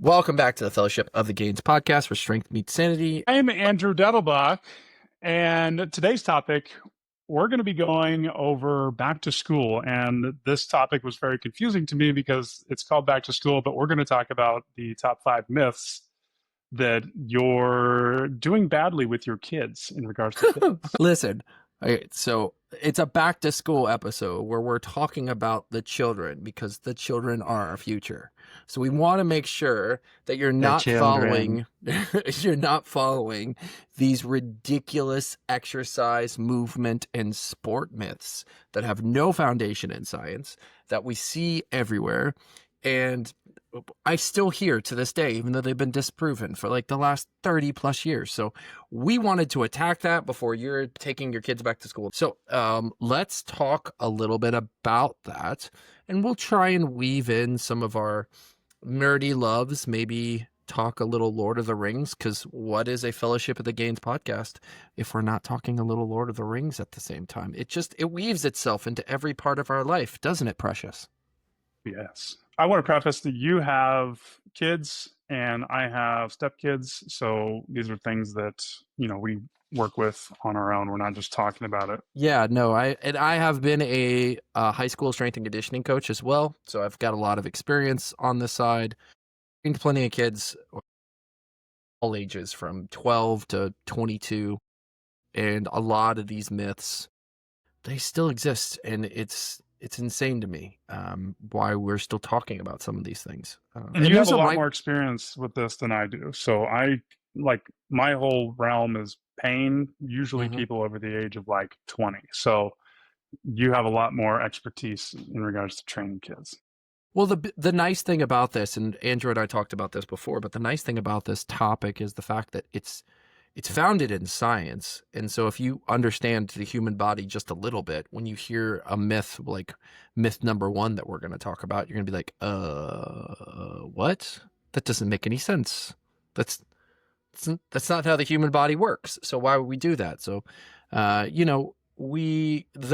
Welcome back to the Fellowship of the Gains podcast, where strength meets sanity. I'm Andrew Dettelbach, and today's topic, we're going to be going over back to school. And this topic was very confusing to me because it's called back to school, but we're going to talk about the top 5 myths that you're doing badly with your kids in regards to fitness. Listen, okay, so it's a back to school episode where we're talking about the children because the children are our future. So we want to make sure that you're not following these ridiculous exercise, movement, and sport myths that have no foundation in science that we see everywhere. And I still hear to this day, even though they've been disproven for like the last 30 plus years. So we wanted to attack that before you're taking your kids back to school. So let's talk a little bit about that, and we'll try and weave in some of our nerdy loves, maybe talk a little Lord of the Rings, because what is a Fellowship of the Gains podcast if we're not talking a little Lord of the Rings at the same time? It weaves itself into every part of our life, doesn't it, Precious? Yes. I want to preface that you have kids and I have stepkids. So these are things that, we work with on our own. We're not just talking about it. Yeah, no, I have been a high school strength and conditioning coach as well. So I've got a lot of experience on this side. Trained plenty of kids, all ages from 12 to 22. And a lot of these myths, they still exist. And it's insane to me why we're still talking about some of these things. And you have a lot more experience with this than I do. So my whole realm is pain, usually people over the age of like 20. So you have a lot more expertise in regards to training kids. Well, the nice thing about this, and Andrew and I talked about this before, but the nice thing about this topic is the fact that it's founded in science. And so if you understand the human body just a little bit, when you hear a myth like myth number 1 that we're going to talk about, you're going to be like, what? That doesn't make any sense. That's not how the human body works. So why would we do that? So, though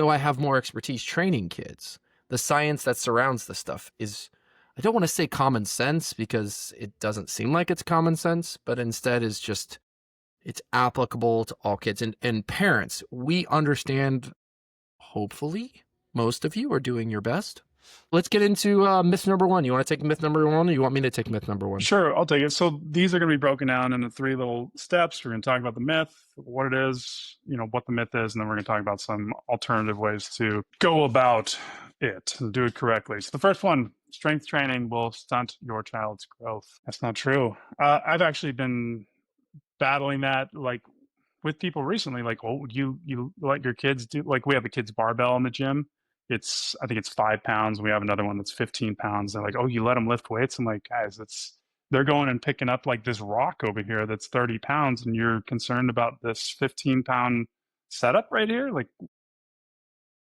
I have more expertise training kids, the science that surrounds the stuff is, I don't want to say common sense because it doesn't seem like it's common sense, but instead is just, it's applicable to all kids and parents. We understand, hopefully, most of you are doing your best. Let's get into myth number 1. You want to take myth number 1 or you want me to take myth number 1? Sure, I'll take it. So these are going to be broken down into 3 little steps. We're going to talk about the myth, what it is, what the myth is, and then we're going to talk about some alternative ways to go about it and do it correctly. So the first one, strength training will stunt your child's growth. That's not true. I've actually been battling that like with people recently, like, oh, you let your kids do, like, we have a kids barbell in the gym. I think it's 5 pounds. We have another one that's 15 pounds. They're like, oh, you let them lift weights? I'm like, guys, they're going and picking up like this rock over here that's 30 pounds and you're concerned about this 15-pound setup right here? Like,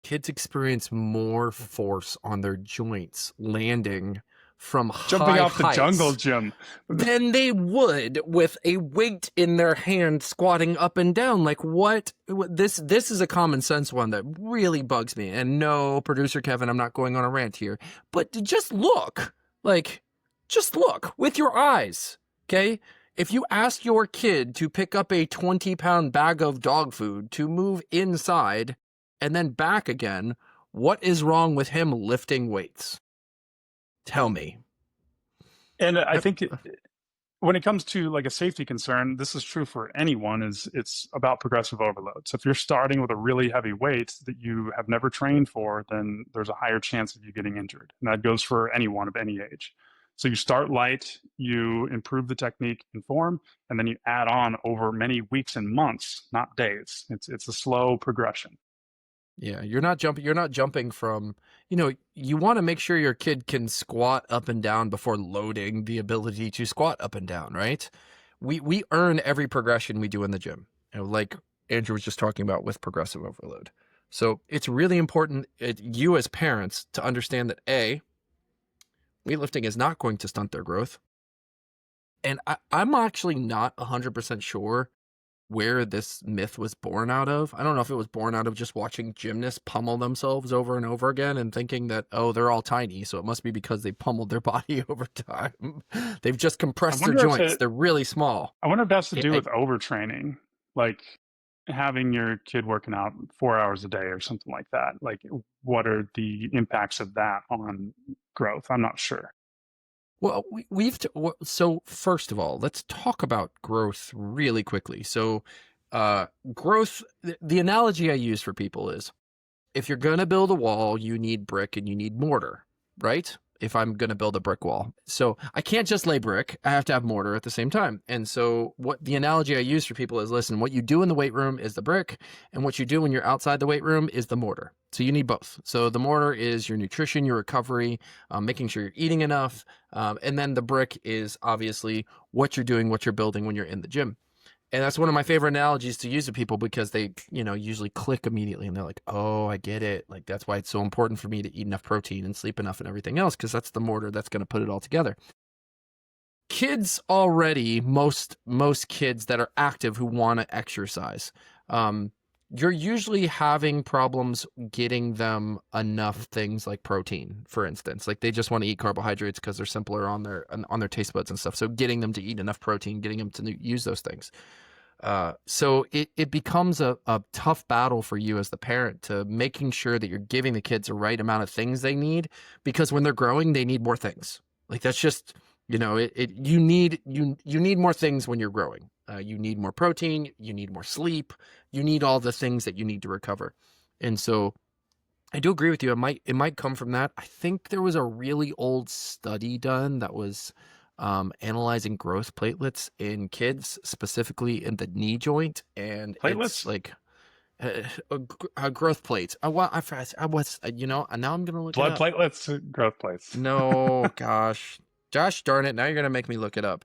kids experience more force on their joints landing from jumping off heights the jungle gym than they would with a weight in their hand squatting up and down. Like, what? This is a common sense one that really bugs me. And no, producer Kevin, I'm not going on a rant here, but just look with your eyes. Okay. If you ask your kid to pick up a 20-pound bag of dog food to move inside and then back again, what is wrong with him lifting weights? Tell me. And I think when it comes to like a safety concern, this is true for anyone, it's about progressive overload. So if you're starting with a really heavy weight that you have never trained for, then there's a higher chance of you getting injured. And that goes for anyone of any age. So you start light, you improve the technique and form, and then you add on over many weeks and months, not days. It's a slow progression. Yeah, you're not jumping from, you want to make sure your kid can squat up and down before loading the ability to squat up and down, right? We earn every progression we do in the gym, like Andrew was just talking about with progressive overload. So it's really important, you as parents, to understand that A, weightlifting is not going to stunt their growth. And I'm actually not 100% sure where this myth was born out of. I don't know if it was born out of just watching gymnasts pummel themselves over and over again and thinking that, oh, they're all tiny, so it must be because they pummeled their body over time. They've just I compressed their wonder if joints. it They're really small. I wonder if that's to do I, with overtraining, like having your kid working out 4 hours a day or something like that. Like, what are the impacts of that on growth? I'm not sure. Well, so first of all, let's talk about growth really quickly. So, growth, the analogy I use for people is if you're going to build a wall, you need brick and you need mortar, right? If I'm going to build a brick wall. So I can't just lay brick. I have to have mortar at the same time. And so what the analogy I use for people is, listen, what you do in the weight room is the brick, and what you do when you're outside the weight room is the mortar. So you need both. So the mortar is your nutrition, your recovery, making sure you're eating enough. And then the brick is obviously what you're doing, what you're building when you're in the gym. And that's one of my favorite analogies to use to people because they, usually click immediately and they're like, oh, I get it. Like, that's why it's so important for me to eat enough protein and sleep enough and everything else, because that's the mortar that's going to put it all together. Kids already, most kids that are active who want to exercise, you're usually having problems getting them enough things like protein, for instance. Like, they just want to eat carbohydrates because they're simpler on their taste buds and stuff. So getting them to eat enough protein, getting them to use those things. So it becomes a tough battle for you as the parent to making sure that you're giving the kids the right amount of things they need, because when they're growing, they need more things. Like, that's just, you need more things when you're growing. You need more protein, you need more sleep, you need all the things that you need to recover. And so I do agree with you. It might come from that. I think there was a really old study done that was analyzing growth platelets in kids, specifically in the knee joint, and it's Platelets, like growth plates. I was, now I'm gonna look it blood up. platelets, growth plates. No, gosh darn it! Now you're gonna make me look it up.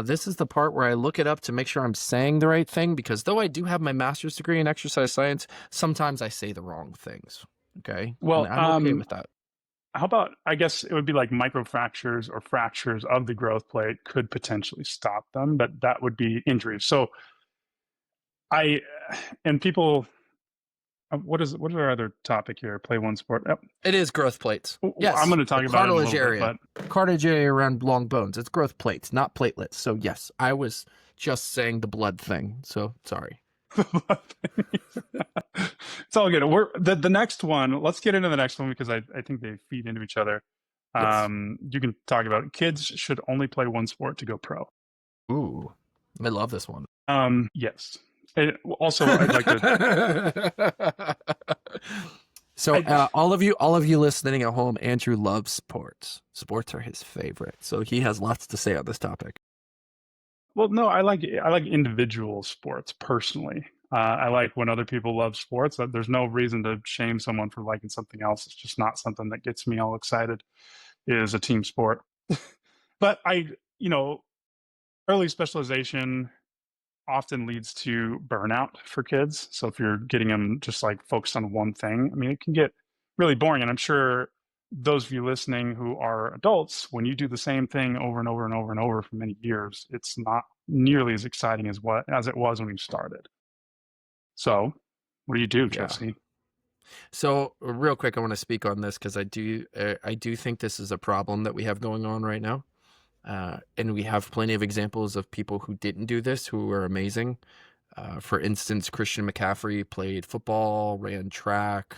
This is the part where I look it up to make sure I'm saying the right thing, because though I do have my master's degree in exercise science, sometimes I say the wrong things. Okay, and Well, I'm okay with that. how about, I guess it would be like microfractures or fractures of the growth plate could potentially stop them, but that would be injuries. So I, and people, what is our other topic here? Play one sport. Yep. It is growth plates. I'm Yes, going to the talk about it in a cartilage little bit, area. but Cartilage area around long bones. It's growth plates, not platelets. So yes, I was just saying the blood thing. So sorry. it's all good. We're the next one. Let's get into the next one because I think they feed into each other. Yes. You can talk about it. Kids should only play one sport to go pro. Ooh, I love this one. Yes. Also, I'd like to. So I, all of you listening at home, Andrew loves sports. Sports are his favorite. So he has lots to say on this topic. well, no, I like individual sports personally. I like when other people love sports. There's no reason to shame someone for liking something else. It's just not something that gets me all excited. Is a team sport, but you know, early specialization often leads to burnout for kids. So if you're getting them just like focused on one thing, I mean, it can get really boring. And I'm sure those of you listening who are adults, when you do the same thing over and over and over and over for many years, it's not nearly as exciting as it was when you started. So what do you do, Yeah. Jesse? So real quick, I want to speak on this because I do think this is a problem that we have going on right now. And we have plenty of examples of people who didn't do this who are amazing. For instance, Christian McCaffrey played football, ran track,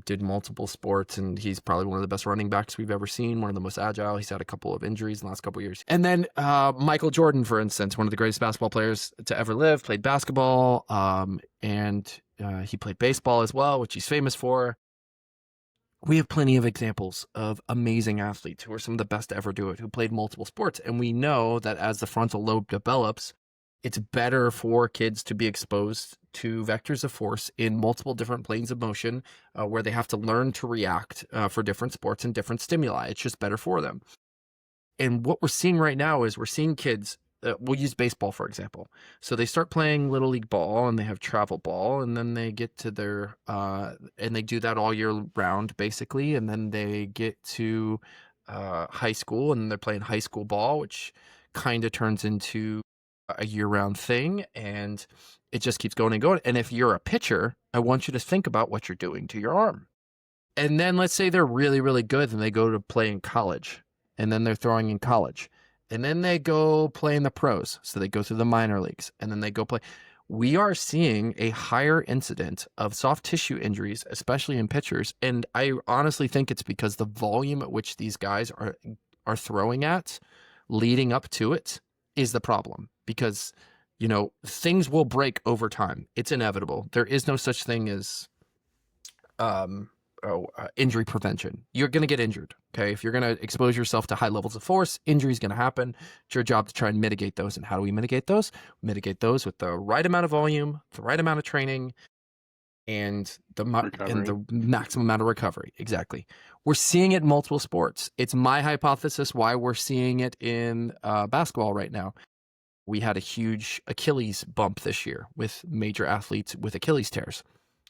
did multiple sports, and he's probably one of the best running backs we've ever seen, one of the most agile. He's had a couple of injuries in the last couple of years. And then Michael Jordan, for instance, one of the greatest basketball players to ever live, played basketball, and he played baseball as well, which he's famous for. We have plenty of examples of amazing athletes who are some of the best to ever do it, who played multiple sports. And we know that as the frontal lobe develops, it's better for kids to be exposed to vectors of force in multiple different planes of motion, where they have to learn to react for different sports and different stimuli. It's just better for them. And what we're seeing right now is we're seeing kids, we'll use baseball, for example. So they start playing little league ball and they have travel ball, and then they get to their, and they do that all year round, basically. And then they get to high school and they're playing high school ball, which kind of turns into a year-round thing, and it just keeps going and going. And if you're a pitcher, I want you to think about what you're doing to your arm. And then let's say they're really, really good and they go to play in college, and then they're throwing in college, and then they go play in the pros. So they go through the minor leagues, and then they go play. We are seeing a higher incident of soft tissue injuries, especially in pitchers. And I honestly think it's because the volume at which these guys are throwing at leading up to it is the problem. Because, things will break over time. It's inevitable. There is no such thing as injury prevention. You're going to get injured. Okay. If you're going to expose yourself to high levels of force, injury is going to happen. It's your job to try and mitigate those. And how do we mitigate those? Mitigate those with the right amount of volume, the right amount of training, and the maximum amount of recovery. Exactly. We're seeing it in multiple sports. It's my hypothesis why we're seeing it in basketball right now. We had a huge Achilles bump this year with major athletes with Achilles tears.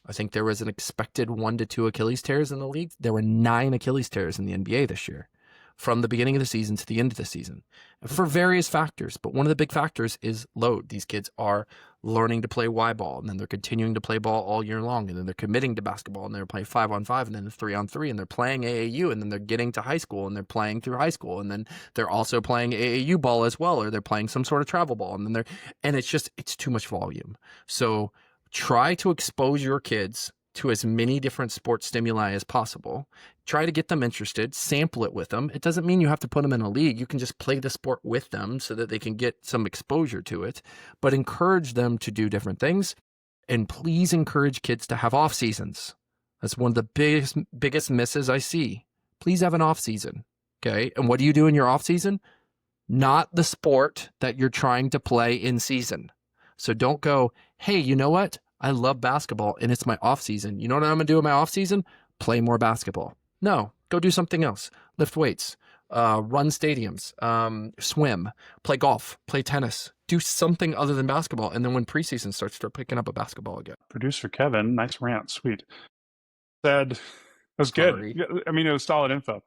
I think there was an expected 1 to 2 Achilles tears in the league. There were 9 Achilles tears in the NBA this year, from the beginning of the season to the end of the season, for various factors. But one of the big factors is load. These kids are learning to play Y ball, and then they're continuing to play ball all year long, and then they're committing to basketball, and they're playing 5-on-5, and then 3-on-3, and they're playing AAU, and then they're getting to high school, and they're playing through high school, and then they're also playing AAU ball as well, or they're playing some sort of travel ball, and then it's too much volume. So try to expose your kids to as many different sports stimuli as possible. Try to get them interested, sample it with them. It doesn't mean you have to put them in a league. You can just play the sport with them so that they can get some exposure to it, but encourage them to do different things. And please encourage kids to have off seasons. That's one of the biggest misses I see. Please have an off season. Okay. And what do you do in your off season? Not the sport that you're trying to play in season. So don't go, hey, you know what? I love basketball and it's my off season. You know what I'm going to do in my off season? Play more basketball. No, go do something else. Lift weights, run stadiums, swim, play golf, play tennis, do something other than basketball. And then when preseason starts, start picking up a basketball again. Producer Kevin, nice rant, sweet. Said, it was good. I mean, it was solid info.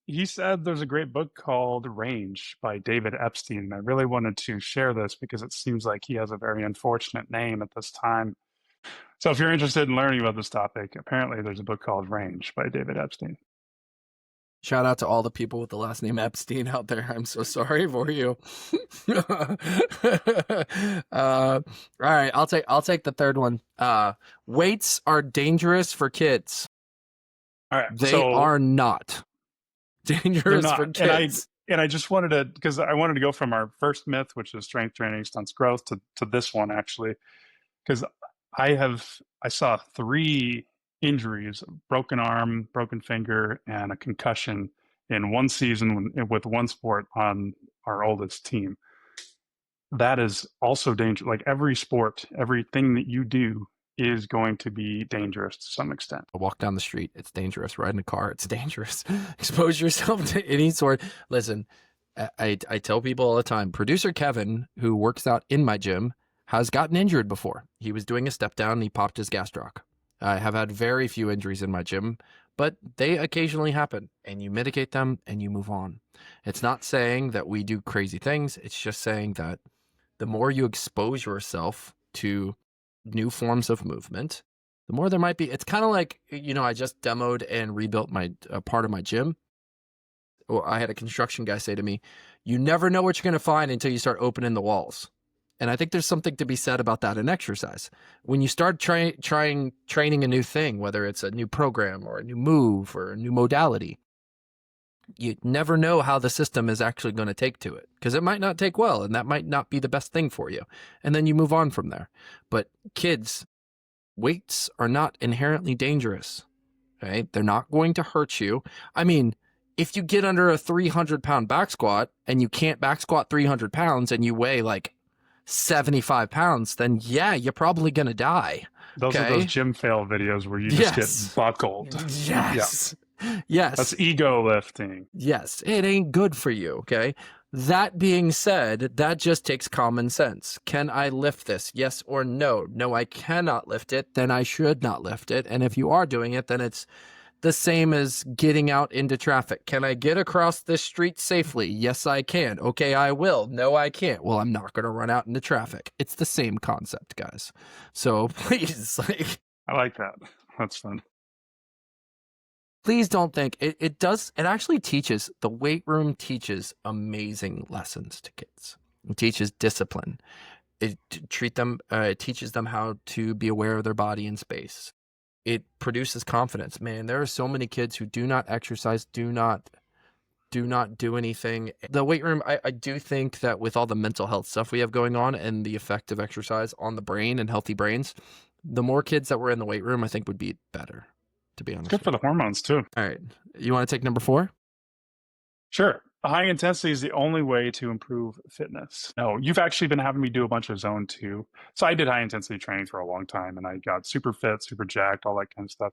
He said there's a great book called Range by David Epstein. And I really wanted to share this because it seems like he has a very unfortunate name at this time. So if you're interested in learning about this topic, apparently there's a book called Range by David Epstein. Shout out to all the people with the last name Epstein out there. I'm so sorry for you. All right, I'll take the third one. Weights are dangerous for kids. All right, they are not dangerous for kids. And I just wanted to, because I wanted to go from our first myth, which is strength training, stunts growth, to this one actually, because I saw 3 injuries: broken arm, broken finger, and a concussion in one season with one sport on our oldest team. That is also dangerous. Like every sport, everything that you do is going to be dangerous to some extent. Walk down the street, it's dangerous. Ride in a car, it's dangerous. Expose yourself to any sort. Listen, I tell people all the time, producer Kevin, who works out in my gym, has gotten injured before. He was doing a step down and he popped his gastroc. I have had very few injuries in my gym, but they occasionally happen, and you mitigate them and you move on. It's not saying that we do crazy things. It's just saying that the more you expose yourself to new forms of movement, the more there might be. It's kind of like, I just demoed and rebuilt my part of my gym. I had a construction guy say to me, you never know what you're going to find until you start opening the walls. And I think there's something to be said about that in exercise. When you start training a new thing, whether it's a new program or a new move or a new modality, you never know how the system is actually going to take to it, because it might not take well, and that might not be the best thing for you. And then you move on from there. But kids, weights are not inherently dangerous. Okay? They're not going to hurt you. I mean, if you get under a 300-pound back squat and you can't back squat 300 pounds and you weigh like 75 pounds, then yeah, you're probably going to die. Those are those gym fail videos where you just get buckled. Yes. Yeah. Yes. That's ego lifting. Yes. It ain't good for you. Okay. That being said, that just takes common sense. Can I lift this? Yes or no? No, I cannot lift it. Then I should not lift it. And if you are doing it, then it's the same as getting out into traffic. Can I get across this street safely? Yes, I can. Okay, I will. No, I can't. Well, I'm not going to run out into traffic. It's the same concept, guys. So please, like, I like that. That's fun. please don't think it does. It actually teaches, the weight room teaches amazing lessons to kids. It teaches discipline. It teaches them how to be aware of their body in space. It produces confidence. Man, there are so many kids who do not exercise, do not do anything. The weight room, I do think that with all the mental health stuff we have going on and the effect of exercise on the brain and healthy brains, the more kids that were in the weight room, I think would be better, to be honest Good with for the hormones too. you. All right. You want to take number 4? Sure. High intensity is the only way to improve fitness. No, you've actually been having me do a bunch of zone 2. So I did high intensity training for a long time and I got super fit, super jacked, all that kind of stuff.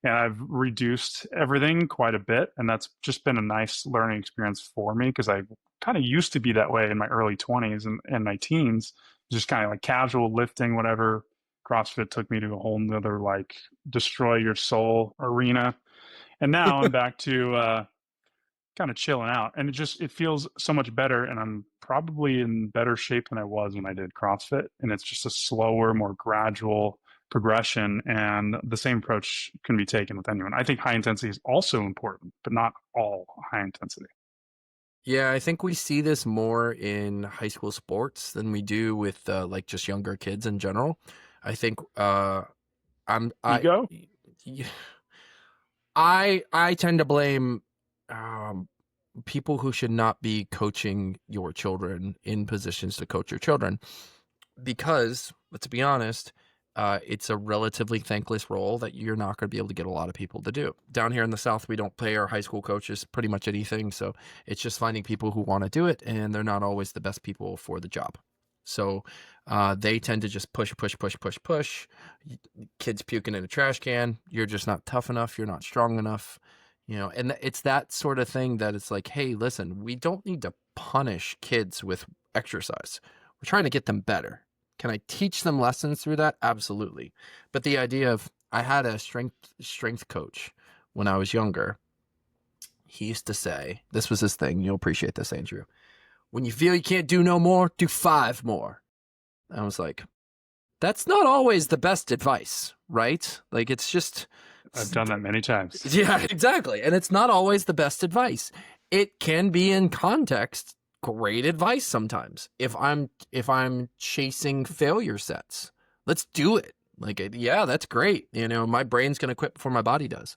And I've reduced everything quite a bit. And that's just been a nice learning experience for me because I kind of used to be that way in my early 20s and my teens, just kind of like casual lifting, whatever. CrossFit took me to a whole nother like destroy your soul arena. And now I'm back to kind of chilling out, and it feels so much better, and I'm probably in better shape than I was when I did CrossFit, and it's just a slower, more gradual progression, and the same approach can be taken with anyone. I think high intensity is also important, but not all high intensity. Yeah, I think we see this more in high school sports than we do with like just younger kids in general. I think I'm I Ego. I tend to blame um, people who should not be coaching your children in positions to coach your children because, let's be honest, it's a relatively thankless role that you're not going to be able to get a lot of people to do. Down here in the South, we don't pay our high school coaches pretty much anything, so it's just finding people who want to do it, and they're not always the best people for the job. So they tend to just push, push, push, push, push. Kids puking in a trash can. You're just not tough enough. You're not strong enough. And it's that sort of thing that it's like, hey, listen, we don't need to punish kids with exercise. We're trying to get them better. Can I teach them lessons through that? Absolutely. But the idea of, I had a strength coach when I was younger. He used to say, this was his thing. You'll appreciate this, Andrew. When you feel you can't do no more, do 5 more. I was like, that's not always the best advice, right? Like, it's just... I've done that many times. Yeah, exactly. And it's not always the best advice. It can be in context great advice sometimes. If I'm chasing failure sets, let's do it. Like, yeah, that's great. My brain's going to quit before my body does.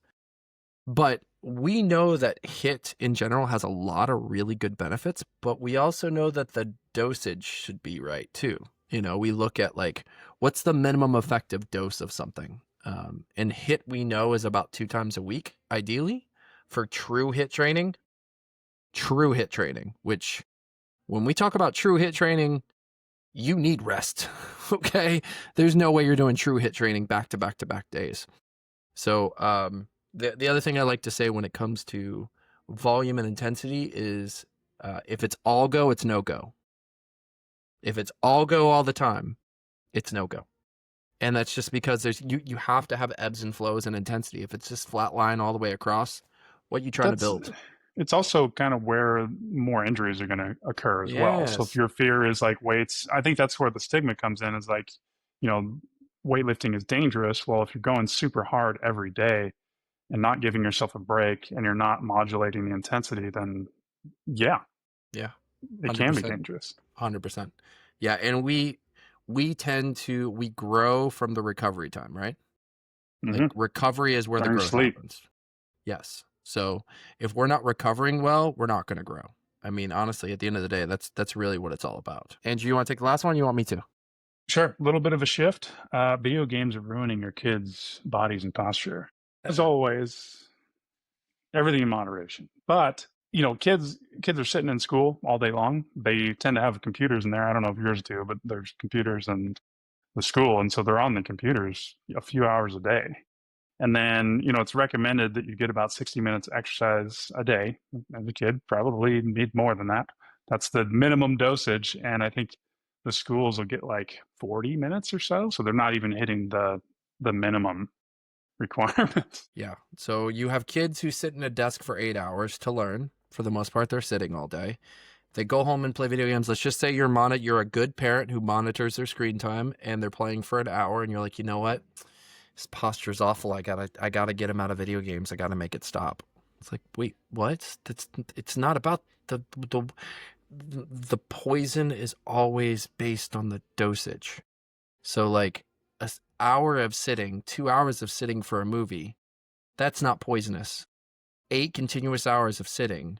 But we know that HIIT in general has a lot of really good benefits, but we also know that the dosage should be right too. We look at like, what's the minimum effective dose of something? And HIIT we know is about 2 times a week, ideally, for true HIIT training. True HIIT training, which when we talk about true HIIT training, you need rest. Okay? There's no way you're doing true HIIT training back to back to back days. So the other thing I like to say when it comes to volume and intensity is if it's all go, it's no go. If it's all go all the time, it's no go. And that's just because you have to have ebbs and flows and intensity. If it's just flat line all the way across, what you trying to build? It's also kind of where more injuries are going to occur as well. So if Yes. your fear is like weights, I think that's where the stigma comes in, is like, weightlifting is dangerous. Well, if you're going super hard every day and not giving yourself a break and you're not modulating the intensity, then yeah, Yeah. it can be dangerous. 100%. Yeah. And we grow from the recovery time, right? Mm-hmm. Like recovery is where the growth happens. Yes. So if we're not recovering well, we're not going to grow. I mean, honestly, at the end of the day, that's really what it's all about. Andrew, you want to take the last one? You want me to? Sure. A little bit of a shift. Video games are ruining your kids' bodies and posture. As always, everything in moderation. But kids are sitting in school all day long. They tend to have computers in there. I don't know if yours do, but there's computers in the school, and so they're on the computers a few hours a day. And then it's recommended that you get about 60 minutes exercise a day. As a kid, probably need more than that. That's the minimum dosage, and I think the schools will get like 40 minutes or so. So they're not even hitting the minimum requirements. Yeah. So you have kids who sit in a desk for 8 hours to learn. For the most part, they're sitting all day. They go home and play video games. Let's just say you're a good parent who monitors their screen time, and they're playing for an hour, and you're like, you know what? His posture's awful. I gotta get him out of video games. I gotta make it stop. It's like, wait, what? It's not about the poison is always based on the dosage. So like an hour of sitting, 2 hours of sitting for a movie, that's not poisonous. 8 continuous hours of sitting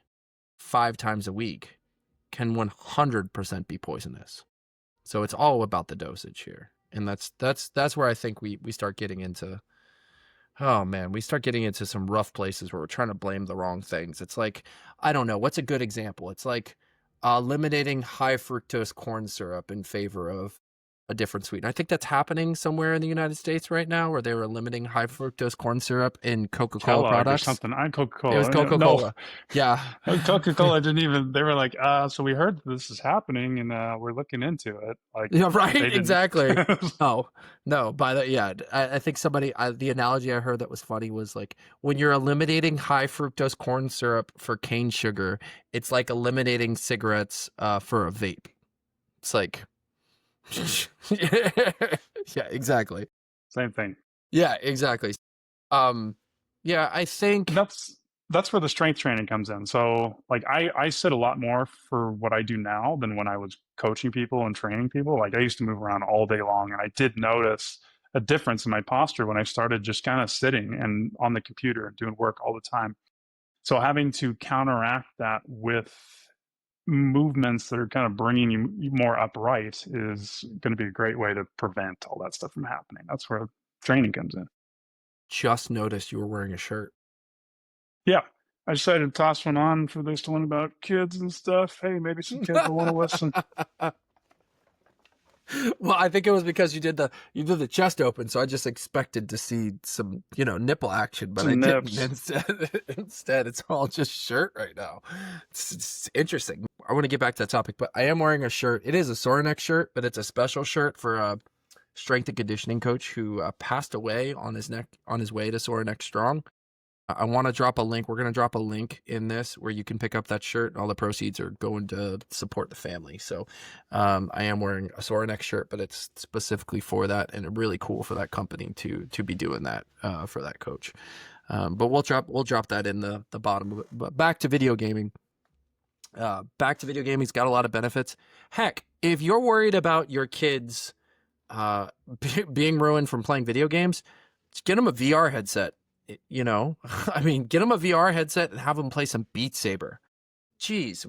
5 times a week can 100% be poisonous. So it's all about the dosage here. And that's where I think we start getting into, oh man, we start getting into some rough places where we're trying to blame the wrong things. It's like, I don't know, what's a good example? It's like eliminating high fructose corn syrup in favor of a different sweetener. I think that's happening somewhere in the United States right now, where they were limiting high fructose corn syrup in Coca-Cola Kellogg or products. something. I'm It was Coca-Cola. No, Coca-Cola. Yeah. Coca-Cola didn't even. They were like, so we heard this is happening, and we're looking into it. Like, Yeah, right. they didn't. Exactly. No. I think the analogy I heard that was funny was like, when you're eliminating high fructose corn syrup for cane sugar, it's like eliminating cigarettes for a vape. It's like, yeah, exactly. Same thing. Yeah, exactly. Yeah, I think That's where the strength training comes in. So like I sit a lot more for what I do now than when I was coaching people and training people. Like I used to move around all day long, and I did notice a difference in my posture when I started just kind of sitting and on the computer and doing work all the time. So having to counteract that with movements that are kind of bringing you more upright is going to be a great way to prevent all that stuff from happening. That's where training comes in. just noticed you were wearing a shirt. Yeah. I decided to toss one on for this one about kids and stuff. Hey, maybe some kids will want to listen. Well, I think it was because you did the chest open, so I just expected to see some, nipple action, but Some I didn't. nips. Instead, it's all just shirt right now. It's interesting. I want to get back to that topic, but I am wearing a shirt. It is a sore neck shirt, but it's a special shirt for a strength and conditioning coach who passed away on his way to Sore Neck Strong. I want to drop a link. We're going to drop a link in this where you can pick up that shirt. All the proceeds are going to support the family. So I am wearing a Sore Neck shirt, but it's specifically for that, and really cool for that company to be doing that for that coach. But we'll drop that in the bottom of it. But back to video gaming. It's got a lot of benefits. Heck, if you're worried about your kids being ruined from playing video games, just get them a VR headset. I mean, get them a VR headset and have them play some Beat Saber. Jeez,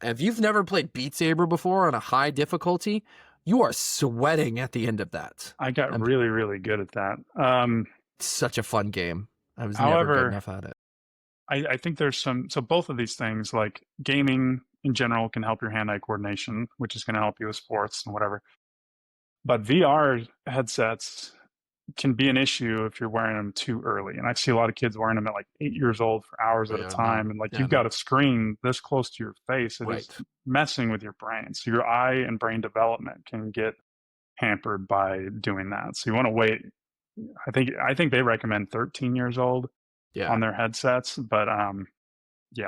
if you've never played Beat Saber before on a high difficulty, you are sweating at the end of that. I got really, really good at that. It's such a fun game. I was never However, good enough at it. I think there's so both of these things, like gaming in general, can help your hand-eye coordination, which is going to help you with sports and whatever. But VR headsets can be an issue if you're wearing them too early. And I see a lot of kids wearing them at like 8 years old for hours at a time. And like, you've got a screen this close to your face. It is messing with your brain. So your eye and brain development can get hampered by doing that. So you want to wait. I think they recommend 13 years old on their headsets, but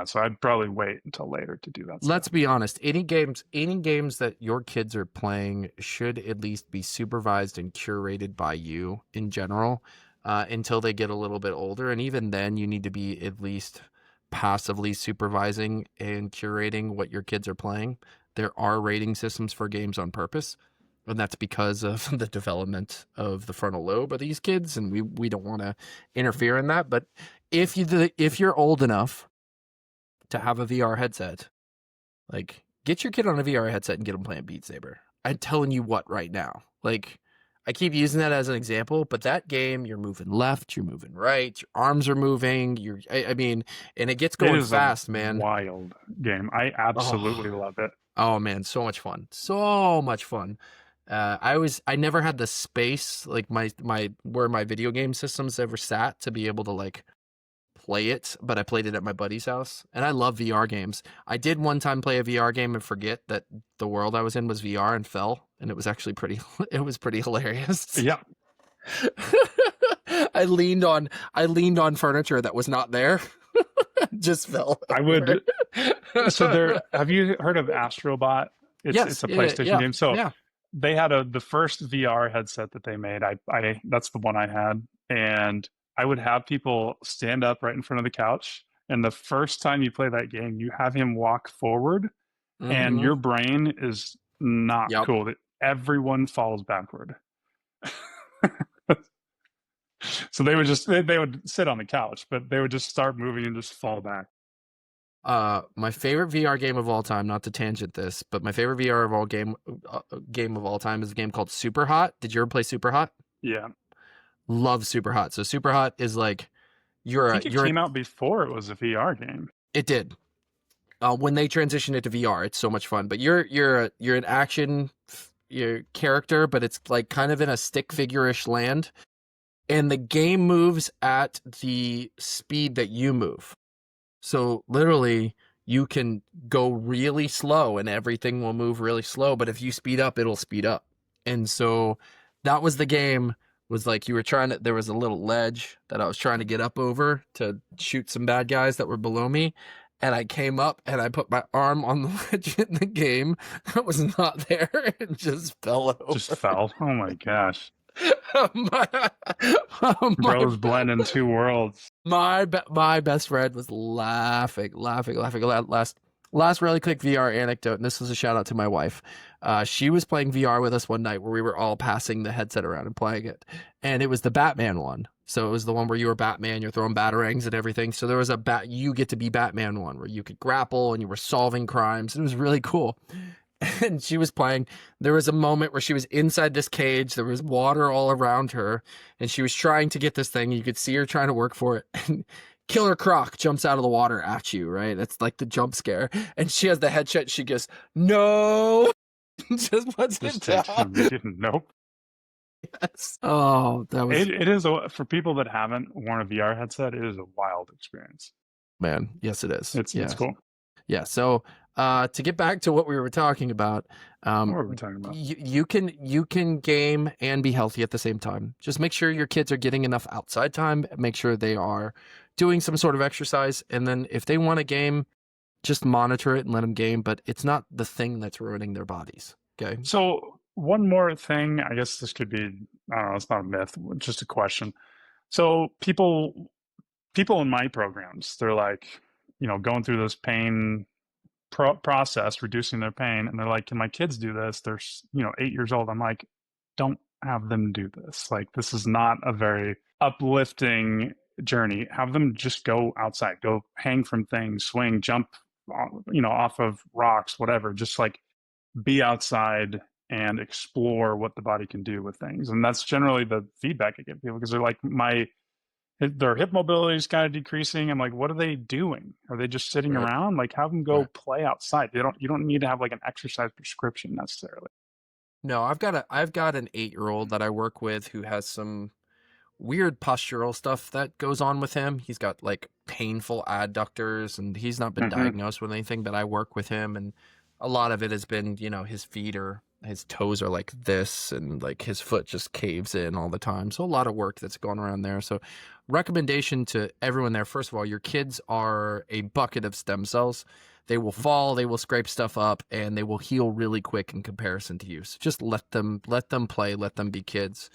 so I'd probably wait until later to do that. Let's be honest. Any games that your kids are playing should at least be supervised and curated by you in general until they get a little bit older. And even then, you need to be at least passively supervising and curating what your kids are playing. There are rating systems for games on purpose, and that's because of the development of the frontal lobe of these kids, and we don't want to interfere in that. But if you're old enough to have a VR headset, like, get your kid on a VR headset and get them playing Beat Saber. I'm telling you what right now. Like, I keep using that as an example, but that game, you're moving left, you're moving right, your arms are moving, I mean, and it gets going fast, man. Wild game. I absolutely love it. Oh man, so much fun. So much fun. I never had the space, like where my video game systems ever sat, to be able to like play it, but I played it at my buddy's house, and I love VR games. I did one time play a VR game and forget that the world I was in was VR and fell, and it was actually pretty hilarious. Yeah. I leaned on furniture that was not there. Just fell I over. would. So there, have you heard of Astrobot? It's Yes, a yeah, PlayStation yeah, game. So yeah. they had the first VR headset that they made. I that's the one I had, and I would have people stand up right in front of the couch, and the first time you play that game, you have him walk forward, and Mm-hmm. your brain is not Yep. cool. That everyone falls backward. So they would just they would sit on the couch, but they would just start moving and just fall back. My favorite VR game of all time, not to tangent this, but my favorite VR of all game of all time is a game called Super Hot. Did you ever play Super Hot? Yeah, Love Super Hot. So Super Hot is like I think it you're came out before it was a VR game. it did. When they transitioned it to VR, it's so much fun. But you're an action your character, but it's like kind of in a stick figure-ish land, and the game moves at the speed that you move. So literally, you can go really slow and everything will move really slow. But if you speed up, it'll speed up. And so that was the game. Was like you were trying to. There was a little ledge that I was trying to get up over to shoot some bad guys that were below me. And I came up and I put my arm on the ledge in the game that was not there and just fell Just over. fell. Oh my gosh. my, my Bros blend in two worlds. my best friend was laughing. Last really quick VR anecdote, and this was a shout out to my wife. She was playing VR with us one night where we were all passing the headset around and playing it, and it was the Batman one. So it was the one where you were Batman, you're throwing batarangs and everything. So there was you get to be Batman one where you could grapple and you were solving crimes. And it was really cool. And she was playing. There was a moment where she was inside this cage. There was water all around her, and she was trying to get this thing. You could see her trying to work for it. And Killer Croc jumps out of the water at you, right? That's like the jump scare. And she has the headshot. She goes, "No!" Just puts Just it takes down. immediate nope. Yes. Oh, that was It is for people that haven't worn a VR headset, it is a wild experience. man. Yes, it is. It's Yeah, cool. yeah. So, to get back to what we were talking about, What are we talking about? you can game and be healthy at the same time. Just make sure your kids are getting enough outside time. Make sure they are doing some sort of exercise, and then if they want to game, just monitor it and let them game. But it's not the thing that's ruining their bodies. Okay. So one more thing, I guess this could be, I don't know, it's not a myth, just a question. So people in my programs, they're like, going through this pain process, reducing their pain, and they're like, "Can my kids do this?" They're 8 years old. I'm like, don't have them do this. Like, this is not a very uplifting journey. Have them just go outside, go hang from things, swing, jump, off of rocks, whatever. Just like be outside and explore what the body can do with things. And that's generally the feedback I give people, because they're like, their hip mobility is kind of decreasing. I'm like, what are they doing? Are they just sitting Right. around? Like, have them go Right. play outside. You don't need to have like an exercise prescription necessarily. No, I've got an 8-year-old that I work with who has some weird postural stuff that goes on with him. He's got like painful adductors, and he's not been Hmm. diagnosed with anything, but I work with him, and a lot of it has been, his toes are like this, and like his foot just caves in all the time. So a lot of work that's going around there. So recommendation to everyone there, first of all, your kids are a bucket of stem cells. They will fall, they will scrape stuff up, and they will heal really quick in comparison to you. So just let them play, let them be kids.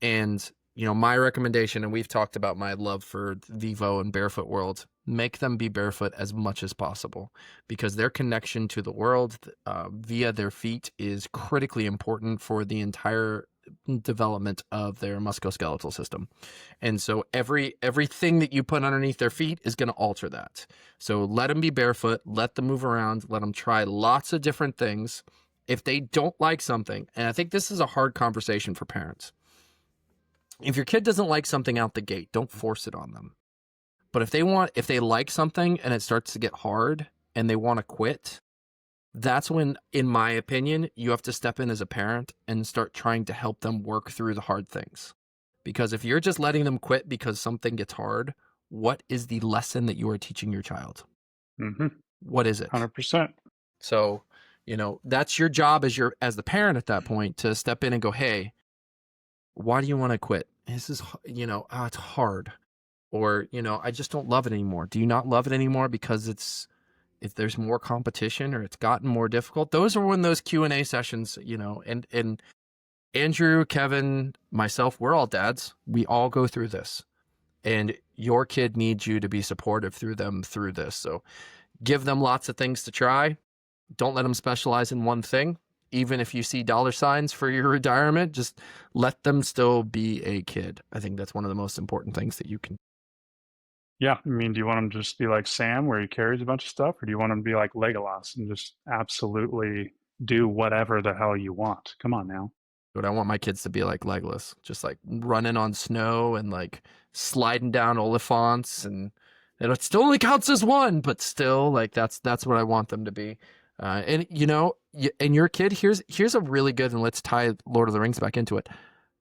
And my recommendation, and we've talked about my love for Vivo and Barefoot World, make them be barefoot as much as possible, because their connection to the world via their feet is critically important for the entire development of their musculoskeletal system. And so everything that you put underneath their feet is going to alter that. So let them be barefoot, let them move around, let them try lots of different things. If they don't like something, and I think this is a hard conversation for parents, if your kid doesn't like something out the gate, don't force it on them. But if they like something and it starts to get hard and they want to quit, that's when, in my opinion, you have to step in as a parent and start trying to help them work through the hard things. Because if you're just letting them quit because something gets hard, what is the lesson that you are teaching your child? Hmm. What is it? 100%. So, that's your job as the parent at that point, to step in and go, hey, why do you want to quit? This is, it's hard. Or, I just don't love it anymore. Do you not love it anymore because if there's more competition or it's gotten more difficult? Those are when those Q&A sessions, and Andrew, Kevin, myself, we're all dads. We all go through this. And your kid needs you to be supportive through this. So give them lots of things to try. Don't let them specialize in one thing. Even if you see dollar signs for your retirement, just let them still be a kid. I think that's one of the most important things that you can. Yeah, I mean, do you want him to just be like Sam, where he carries a bunch of stuff, or do you want him to be like Legolas and just absolutely do whatever the hell you want? Come on now. But I want my kids to be like Legolas, just like running on snow and like sliding down Oliphants, and it still only counts as one, but still, like that's what I want them to be. And and your kid, here's a really good, and let's tie Lord of the Rings back into it.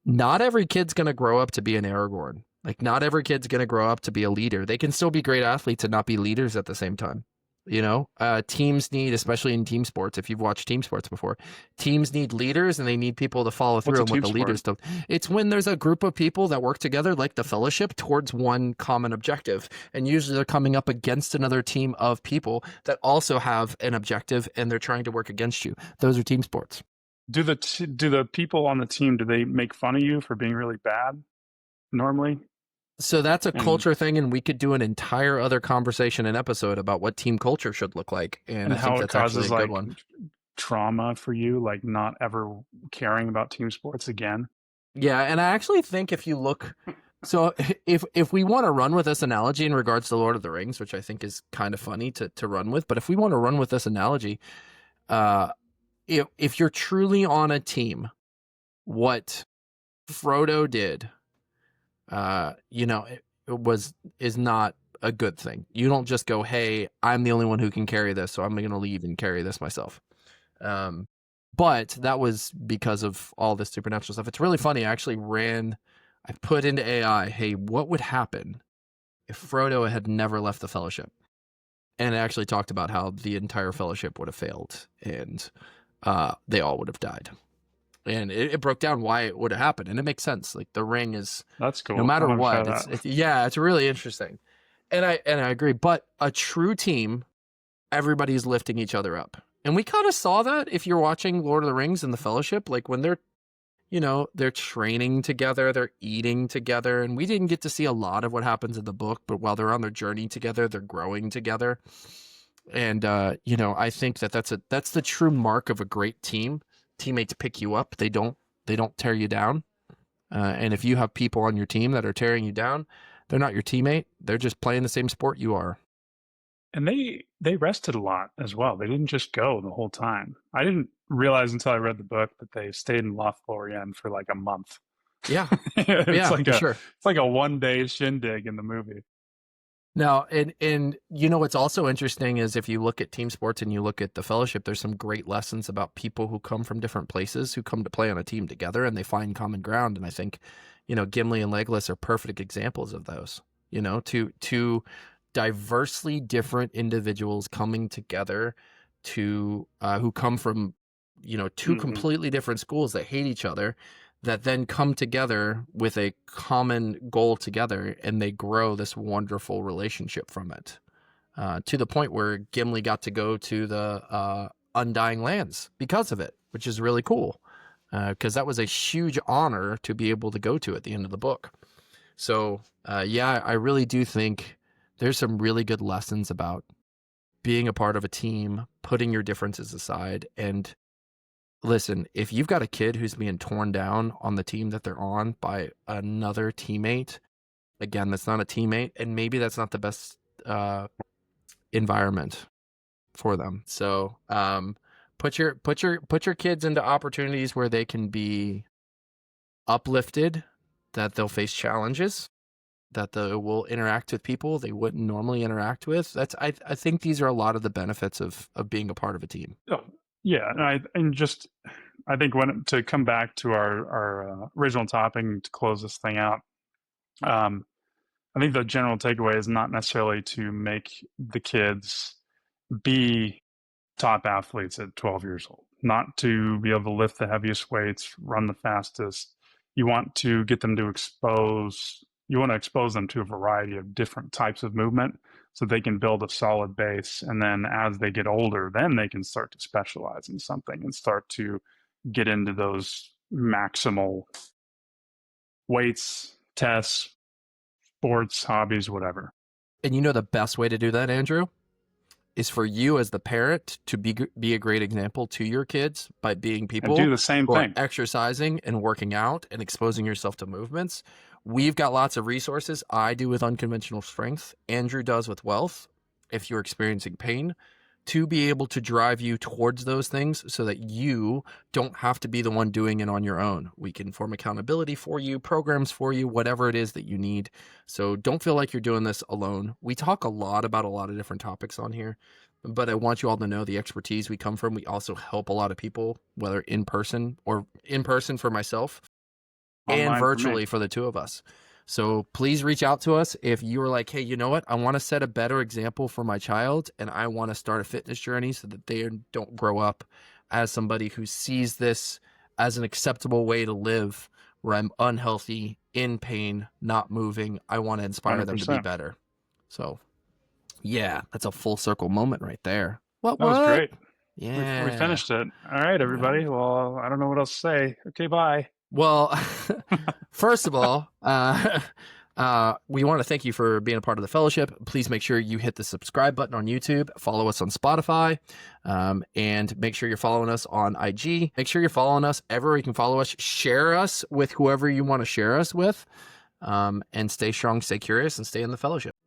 Not every kid's gonna grow up to be an Aragorn. Like not every kid's gonna grow up to be a leader. They can still be great athletes and not be leaders at the same time. Teams need, especially in team sports, if you've watched team sports before, teams need leaders and they need people to follow What's through a on what team the sport? leaders do. It's when there's a group of people that work together, like the fellowship, towards one common objective. And usually they're coming up against another team of people that also have an objective and they're trying to work against you. Those are team sports. Do the people on the team, do they make fun of you for being really bad normally? So that's a And culture thing, and we could do an entire other conversation and episode about what team culture should look like. And I think how it that's actually causes a good like one. trauma for you, like not ever caring about team sports again? Yeah, and I actually think if you look, so if we want to run with this analogy in regards to Lord of the Rings, which I think is kind of funny to run with, but if we want to run with this analogy, uh, if you're truly on a team, what Frodo did, is not a good thing. You don't just go, "Hey, I'm the only one who can carry this, so I'm going to leave and carry this myself." Um, but that was because of all this supernatural stuff. It's really funny. I put into AI, hey, what would happen if Frodo had never left the Fellowship? And it actually talked about how the entire Fellowship would have failed and they all would have died. And it broke down why it would have happened. And it makes sense. Like the ring is, That's no cool. I matter want to try what, that. it's really interesting. And I agree. But a true team, everybody's lifting each other up. And we kind of saw that if you're watching Lord of the Rings and the Fellowship, like when they're training together, they're eating together. And we didn't get to see a lot of what happens in the book, but while they're on their journey together, they're growing together. And, I think that's the true mark of a great team. Teammates pick you up. They don't tear you down. And if you have people on your team that are tearing you down, they're not your teammate. They're just playing the same sport you are. And they rested a lot as well. They didn't just go the whole time. I didn't realize until I read the book that they stayed in Lothlorien for like a month. Yeah. It's Yeah, like for sure. it's like a 1 day shindig in the movie. Now, and what's also interesting is if you look at team sports and you look at the Fellowship, there's some great lessons about people who come from different places who come to play on a team together and they find common ground. And I think, Gimli and Legolas are perfect examples of those. Two diversely different individuals coming together to who come from two completely different schools that hate each other, that then come together with a common goal together, and they grow this wonderful relationship from it, to the point where Gimli got to go to the Undying Lands because of it, which is really cool, because that was a huge honor to be able to go to at the end of the book. So yeah, I really do think there's some really good lessons about being a part of a team, putting your differences aside, and listen, if you've got a kid who's being torn down on the team that they're on by another teammate, again, that's not a teammate, and maybe that's not the best environment for them. So put your kids into opportunities where they can be uplifted, that they'll face challenges, that they will interact with people they wouldn't normally interact with. I think these are a lot of the benefits of being a part of a team. Oh, yeah, I think to come back to our original topic and to close this thing out, I think the general takeaway is not necessarily to make the kids be top athletes at 12 years old, not to be able to lift the heaviest weights, run the fastest, you want to get them to you want to expose them to a variety of different types of movement so they can build a solid base. And then as they get older, then they can start to specialize in something and start to get into those maximal weights, tests, sports, hobbies, whatever. And you know the best way to do that, Andrew, is for you as the parent to be a great example to your kids by being And people do the same who are thing. exercising and working out and exposing yourself to movements. We've got lots of resources. I do with unconventional strength. Andrew does with wealth. If you're experiencing pain, to be able to drive you towards those things so that you don't have to be the one doing it on your own. We can form accountability for you, programs for you, whatever it is that you need. So don't feel like you're doing this alone. We talk a lot about a lot of different topics on here, but I want you all to know the expertise we come from. We also help a lot of people, whether in person for myself and Online for me. virtually for the two of us. So please reach out to us if you are like, hey, you know what? I want to set a better example for my child and I want to start a fitness journey so that they don't grow up as somebody who sees this as an acceptable way to live where I'm unhealthy, in pain, not moving. I want to inspire them to be 100%. better. So yeah, that's a full circle moment right there. That was great. Yeah. We finished it. All right, everybody. Well, I don't know what else to say. Okay, bye. Well, first of all, we want to thank you for being a part of the fellowship. Please make sure you hit the subscribe button on YouTube, follow us on Spotify, and make sure you're following us on IG. Make sure you're following us everywhere you can follow us. Share us with whoever you want to share us with, and stay strong, stay curious, and stay in the fellowship.